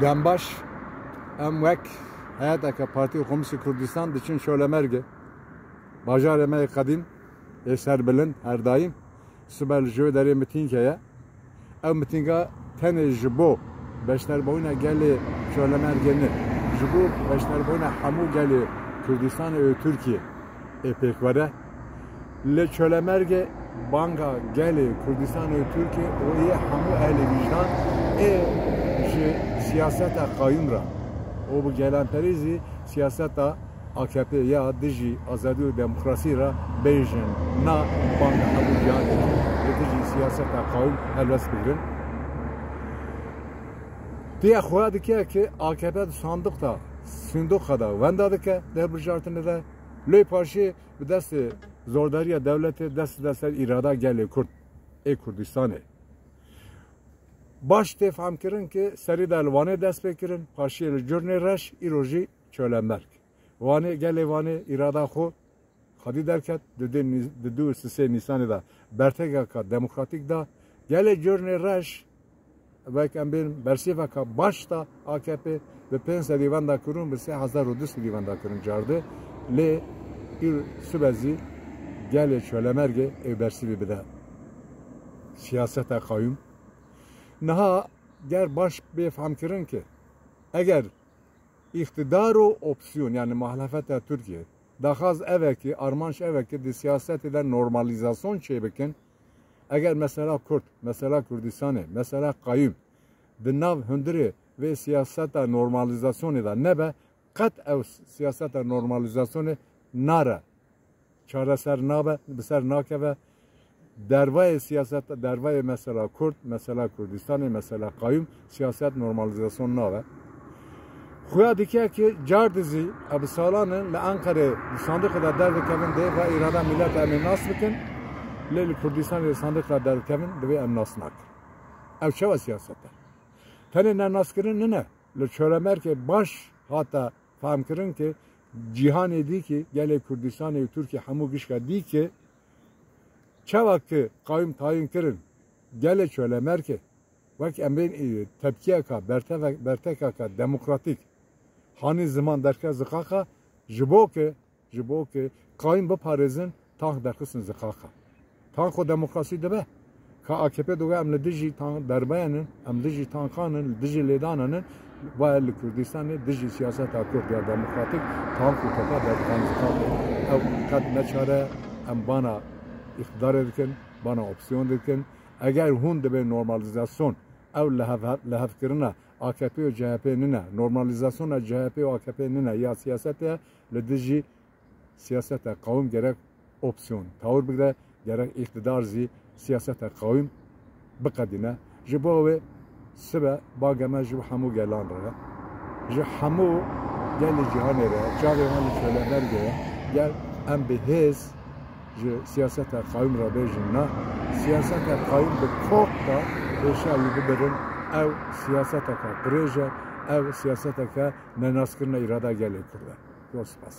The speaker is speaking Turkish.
دنباش ام وک حیات که پارتی قومس کردستان دچین شوله مرگه باجار ما قدیم سر بلند هر دایم سبل جو داری متین که او متینگا تن جبو بشتر بوینا گلی شوله مرگه نه جبو بشتر بوینا همو گلی کردستان و ترکیه پیکوره ل شوله مرگه بانگا گلی کردستان و ترکیه و یه همو اهل وجدان سیاست قایم را او bu gelenterizi siyaseta AKP ya diji azadi ve demokrasi ra bejin na banga habu yani diji siyaseta qawim helves birin diye xoya dike ki AKP sandıkta sindukada venda dike der bijartını da le parçı bir dest zordariya devleti dest irada geliyor Kurdistan'e baş tefam kirin ki seri delvane dest bekirin paşiyeli cürne reş iroji çölemberk vane gele vane irada xo xadi derket dedu sise nisanı da bertegaka demokratik da gele cürne reş ve kembin bersivaka başta AKP ve pensa divanda kurun bir 3000 divanda kurun cardı le ir sübezi gele çölemerge bersivi bir de siyasete kayyum Naha ger baş befam kirin ki eğer iktidar o opsiyon yani muhalefete Türkiye daxaz eveki armanş eveki de siyaset eden normalizasyon çebekin eğer mesela Kürt mesela Kürdistan'ı mesela kayyum de nav hündürü ve siyasete normalizasyon eden nebe kat ev siyasete normalizasyonu nara çareser nabe biser nakeve dervay siyaset dervay mesela Kürt mesela Kürdistan'ı mesela kayyum siyaset normalizasyon nave Xoya dike ki cardizi abi salanın le Ankara sandıkta derdi kevin de ve irada millet emin nas bikin le Kürdistan'ı sandıkta derdi kevin de ve emin nasnak ev çava siyasette tane ne naskirin ne le çöremer ki baş hatta fahm kirin ki cihan edi ki gele Kürdistan'ı Türkiye hamu gişka di ki Çavakı kayyum tayin kirin gele şöyle merke vak emrin tepkiye ka berteka ka demokratik hani zaman derke zikaka jiboke kayyum bu parizin tank derkesin zikaka tank o demokrasi de be ka AKP doğa emle diji tank derbeyenin em diji tankanın diji ledananın ve Kürdistan'ı diji siyaset akır ya demokratik tank o topa derken zikaka ev kad neçare em bana iktidar edikin, bana opsiyon edikin. Eğer hun de bir normalizasyon, ev lehevkirine AKP ve CHP'nin normalizasyona CHP ve AKP'nin ya siyasete, lediji siyasete kavim gerek opsiyon. Tavır bile gerek iktidar zi siyasete kavim bıkadine. Jibo ve sebe bageme jibo hamu gelan raya. Jibo hamu gel cihanere, çare hamu söylemer gel em behez siyasete kayyum ra bejinna siyasete kayyum be kokta eşayi biberin ev siyasete ka preje ev siyasete ka nenaskirna irada gele kurda. Yospas.